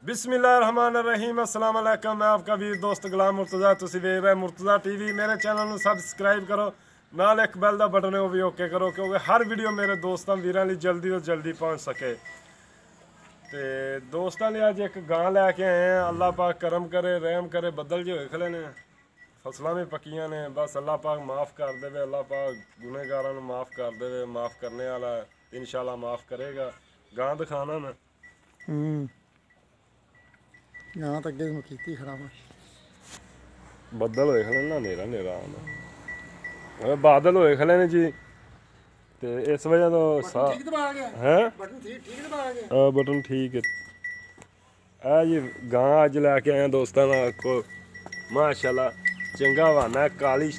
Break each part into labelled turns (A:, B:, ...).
A: बिस्मिल्लाहिर्रहमानिर्रहीम अस्सलाम वालेकुम। मैं आपका वीर दोस्त गुलाम मुर्तज़ा, तुसी वेख रहे मुर्तज़ा टीवी। मेरे चैनल में सबसक्राइब करो, नाल एक बैल का बटन है वो भी ओके करो, क्योंकि हर वीडियो मेरे दोस्तों वीरां लई जल्दी तो जल्दी पहुँच सके। तो दोस्तों लिए अज एक गां लैके आए हैं। अल्लाह पाक करम करे, रहम करे। बदल जो होए खड़े ने, फसलां भी पक्कियां ने, बस अल्लाह पाक माफ़ कर देवे। अल्लाह पाक गुनहगारां नूं माफ़ कर देवे। माफ़ करने वाला इंशाल्लाह माफ़ करेगा। गां दिखाना मैं
B: यहाँ तक गई मकीती खराब
A: बदल होए खड़े ना, नेरा नेरा बादल होए खड़े ने जी। ते इस वजह तो है बटन ठीक है। जी गां अज लैके आए दोस्तों को, माशाल्लाह चंगा हवाना है। काली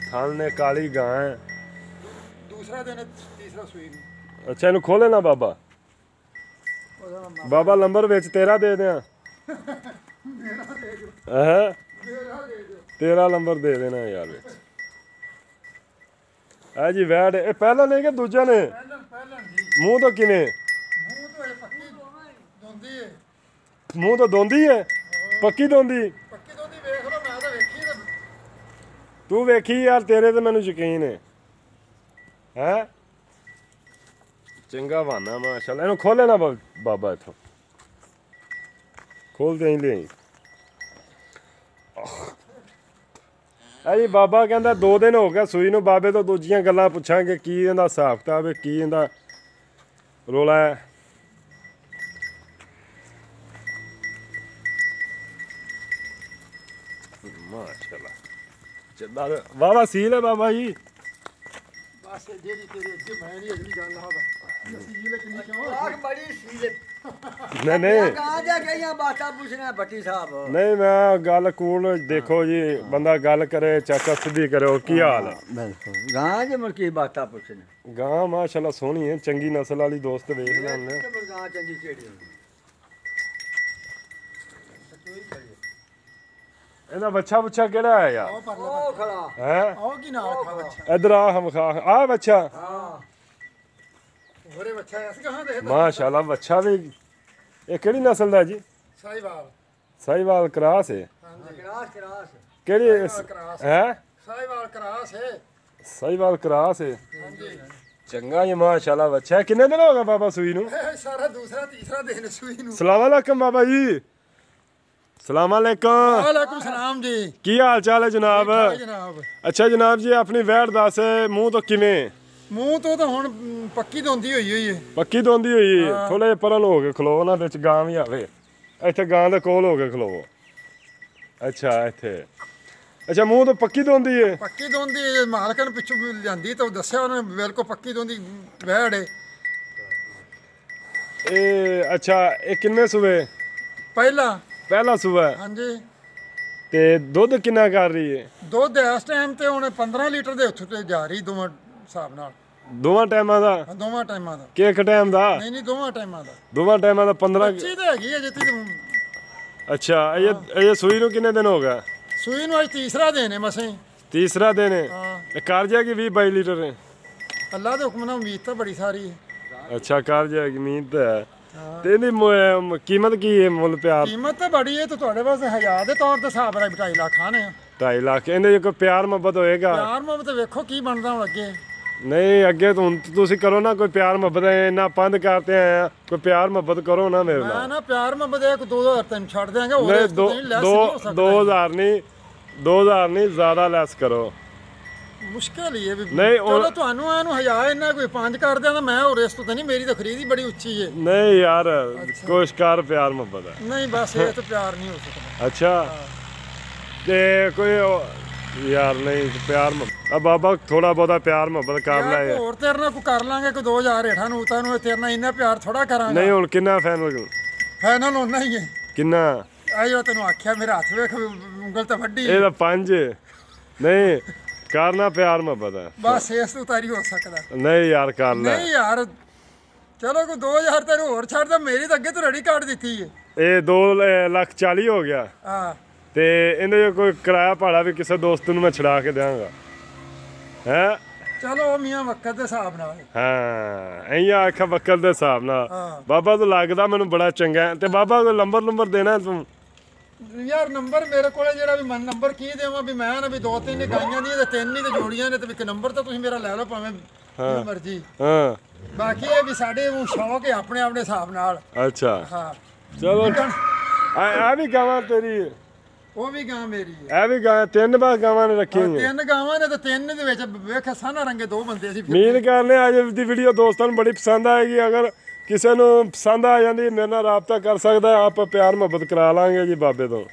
A: थान ने, काली गां है।
B: दूसरा दिन तीसरा सूई।
A: अच्छा इन्हू खोले ना बाबा। बाबा नंबर विच तेरा दे दें। तेरा नंबर दे देना यार। है जी वैट ये पहला ने कि दूजा ने? मुंह तो किवें? मुंह तो दोंदी है, पक्की दोंदी। तू वेखी यार, तेरे तो मैनू यकीन है। हैं चंगा बहाना माशाल्लाह। इन्हू खोले ना बाबा, इथों खोल दे ले। जी बाबा कहता 2 दिन हो गया सूई नूं। बाबे तो दूजियां गल्लां पुछांगे, की इहदा हिसाब किताब है, की इहदा रोला है। माशाल्लाह चंदा वाह वाह सील है बाबा जी।
B: बस जेडी तेरे अगे मैं नहीं अगली गल आदा सील किन्नी क्यों
C: आग बड़ी सील
A: नहीं
C: कहां जा गई बाता पूछना भट्टी साहब।
A: नहीं मैं गल कूल देखो जी, बंदा गल करे चाचा सीधी करे। की हाल है?
C: बिल्कुल गां जे मुर्की बाता पूछने।
A: गां माशाल्लाह सोहनी है, चंगी नस्ल वाली दोस्त वेख लेने।
C: गां चंगी केड़ी
A: ਇਹਦਾ ਬੱਚਾ ਬੁੱਚਾ ਕਿਹੜਾ ਹੈ ਯਾਰ?
C: ਉਹ ਖੜਾ
A: ਹੈ
B: आओ की नाल खा बच्चा।
A: ਇਧਰ ਆ ਹਮ ਖਾ ਆ ਬੱਚਾ।
C: हां
B: होरे बच्चा ऐसे कहां दे
A: ਮਾਸ਼ਾਅੱਲਾ ਬੱਚਾ ਵੀ। ਇਹ ਕਿਹੜੀ ਨਸਲ ਦਾ ਜੀ?
B: साहिवाल।
A: ਸਾਹੀਵਾਲ ਕਰਾਸ ਹੈ?
C: क्रास
A: ਕਿਹੜੀ ਹੈ?
B: साहिवाल क्रास है।
A: ਸਾਹੀਵਾਲ ਕਰਾਸ ਹੈ।
B: हां जी
A: ਚੰਗਾ ਜੀ ਮਾਸ਼ਾਅੱਲਾ ਬੱਚਾ। ਕਿੰਨੇ ਦਿਨ ਹੋ ਗਏ ਬਾਬਾ ਸੂਈ ਨੂੰ?
B: सारा दूसरा तीसरा दिन सूई नु।
A: ਸਲਾਮ ਅਲੈਕਮ ਬਾਬਾ ਜੀ। सलाम अलैकुम।
B: वालेकुम सलाम जी।
A: की हाल चाल है जनाब?
B: जनाब
A: अच्छा जनाब जी अपनी वैट दस मूँह तो किवें?
B: मूंह तो हुण पक्की दोंदी होई है।
A: पक्की दोंदी हुई थोड़े परल हो के खलो ना, विच गां भी आवे। इत्थे गां दे कोल हो के खलोवो। अच्छा इत्थे अच्छा मूँह तो पक्की दोंदी है।
B: पक्की दोंदी मालकन पिछू जांदी तो दस्या उन्हें बिल्कुल पक्की दोंदी वैड़ है।
A: अच्छा ये किन्ने सूबे? पहला सूबा है।
B: हाँ जी
A: ते दुध किन्ना कर रही है?
B: दुध इस टाइम ते हुण 15 लीटर दे उत्थे ते जा रही दोवां हिसाब नाल।
A: दोवां टाइमां दा?
B: दोवां टाइमां दा।
A: कि एक टाइम दा?
B: नहीं दोवां टाइमां दा।
A: दोवां टाइमां दा 15।
B: बच्ची ते हैगी अजे ती।
A: अच्छा ये सूई नूं किन्ने दिन हो गए?
B: सूई नूं अज तीसरा दिन है मसें।
A: तीसरा दिन है।
B: हाँ
A: कर जाएगी 20-22 लीटर है?
B: अल्लाह दे हुक्म नाल उम्मीद तो बड़ी सारी है।
A: अच्छा कर जाएगी उम्मीद तो है। ते इहदी कीमत की है? मुल प्यार
B: कीमत तो बड़ी है तो तुहाडे वास्ते 1000 दे तौर ते हिसाब नाल 2.5 लाख आने
A: 2.5 लाख। इहदे कोई प्यार मुहब्बत होएगा?
B: प्यार मोहब्बत वेखो की बनदा हुण अगे।
A: नहीं अगे तो तुसी करो ना कोई प्यार मुहब्बत। इन्ना पंद करते आए हैं, कोई प्यार मुहब्बत करो ना मेरे
B: मैं
A: नाल।
B: ना प्यार मोहब्बत एक 2000 तैन छड़ देंगे और
A: नहीं
B: इस तो नहीं less नहीं हो सकता।
A: 2000 नहीं ज्यादा लेस करो।
B: मुश्किल ही है भी।
A: नहीं
B: चलो ਤੁਹਾਨੂੰ ਇਹਨੂੰ 1000 ਇੰਨਾ ਕੋਈ 5 ਕਰ ਦਿਆਂ ਤਾਂ ਮੈਂ ਹੋਰ ਇਸ ਤੋਂ ਤਾਂ ਨਹੀਂ, ਮੇਰੀ ਤਾਂ ਖਰੀਦ ਹੀ ਬੜੀ ਉੱਚੀ ਹੈ।
A: नहीं यार कोई कार प्यार मुहब्बत है।
B: नहीं बस ये तो प्यार नहीं हो सकता।
A: अच्छा ते कोई यार नहीं प्यार अब बाबा थोड़ा बहुत प्यार मुहब्बत कर ले।
B: ਯਾਰ ਹੋਰ ਤੇਰੇ ਨਾਲ ਕੋਈ ਕਰ ਲਾਂਗੇ ਕੋਈ 2000 ਹੇਠਾਂ ਨੂੰ ਤਾਂ ਨੂੰ ਤੇਰੇ ਨਾਲ ਇੰਨਾ ਪਿਆਰ ਥੋੜਾ ਕਰਾਂਗੇ।
A: नहीं हुण किन्ना फाइनल?
B: ਫਾਈਨਲ ਹੋਣਾ ਹੀ ਹੈ।
A: किन्ना?
B: ਆਇਓ ਤੈਨੂੰ ਆਖਿਆ ਮੇਰਾ ਹੱਥ ਵੇਖ ਉਂਗਲ ਤਾਂ ਵੱਡੀ
A: ਇਹ ਤਾਂ 5 नहीं करना प्यार मुहब्बत है।
B: ਬਸ ਇਸ ਤੋਂ ਤਾਰੀ ਹੋ ਸਕਦਾ।
A: नहीं यार कर ले।
B: ਨਹੀਂ ਯਾਰ ਚਲੋ ਕੋਈ 2000 ਤੈਨੂੰ ਹੋਰ ਛੱਡ ਦੇ, ਮੇਰੀ ਤਾਂ ਅੱਗੇ ਤੂੰ ਰੈਡੀ ਕਾਰਡ ਦਿੱਤੀ ਹੈ।
A: ये 2,40,000 हो गया।
B: ਹਾਂ
A: ਤੇ ਇਹਦੇ ਕੋਈ ਕਿਰਾਇਆ ਭਾੜਾ ਵੀ ਕਿਸੇ ਦੋਸਤ ਨੂੰ ਮੈਂ ਛੜਾ ਕੇ ਦਿਆਂਗਾ। ਹੈ
B: ਚਲੋ ਮੀਆਂ ਵਕਤ ਦੇ ਹਿਸਾਬ ਨਾਲ
A: ਹਾਂ ਐਂ ਆਖਾ ਵਕਲ ਦੇ ਹਿਸਾਬ ਨਾਲ
B: ਹਾਂ।
A: ਬਾਬਾ ਤੂੰ ਲੱਗਦਾ ਮੈਨੂੰ ਬੜਾ ਚੰਗਾ ਹੈ। ਤੇ ਬਾਬਾ ਕੋਈ ਨੰਬਰ ਦੇਣਾ ਤੂੰ
B: ਯਾਰ ਨੰਬਰ ਮੇਰੇ ਕੋਲੇ ਜਿਹੜਾ ਵੀ ਮਨ ਨੰਬਰ ਕੀ ਦੇਵਾਂ ਵੀ ਮੈਂ ਨਾ ਵੀ 2-3 ਗਾਈਆਂ ਦੀਆਂ ਤੇ 3 ਹੀ ਤੇ ਜੋੜੀਆਂ ਨੇ ਤੇ ਇੱਕ ਨੰਬਰ ਤਾਂ ਤੁਸੀਂ ਮੇਰਾ ਲੈ ਲਓ ਭਾਵੇਂ ਜਿਵੇਂ ਮਰਜ਼ੀ।
A: ਹਾਂ
B: ਬਾਕੀ ਇਹ ਵੀ ਸਾਡੇ ਉਹ ਸ਼ੌਕ ਹੈ ਆਪਣੇ ਆਪਣੇ ਹਿਸਾਬ ਨਾਲ।
A: ਅੱਛਾ
B: ਹਾਂ
A: ਚਲੋ ਆ ਵੀ ਗਾਵਾਂ ਤੇਰੀ
B: ਉਹ ਵੀ ਗਾਂ ਮੇਰੀ ਹੈ।
A: ਇਹ ਵੀ ਗਾਂ 3 ਬਾਰ ਗਾਵਾਂ ਨੇ ਰੱਖੀਆਂ ਹੋਈਆਂ।
B: 3 ਗਾਵਾਂ ਨੇ ਤੇ 3 ਦੇ ਵਿੱਚ ਵੇਖ ਸਾਨਾ ਰੰਗੇ 2 ਬੰਦੇ ਸੀ।
A: ਉਮੀਦ ਕਰਨੇ ਅੱਜ ਦੀ ਵੀਡੀਓ ਦੋਸਤਾਂ ਨੂੰ ਬੜੀ ਪਸੰਦ ਆਏਗੀ। ਅਗਰ ਕਿਸੇ ਨੂੰ ਪਸੰਦ ਆ ਜਾਂਦੀ ਮੇਰੇ ਨਾਲ ਰਾਬਤਾ ਕਰ ਸਕਦਾ, ਆਪਾਂ ਪਿਆਰ ਮੁਹੱਬਤ ਕਰਾ ਲਾਂਗੇ ਜੀ ਬਾਬੇ ਤੋਂ।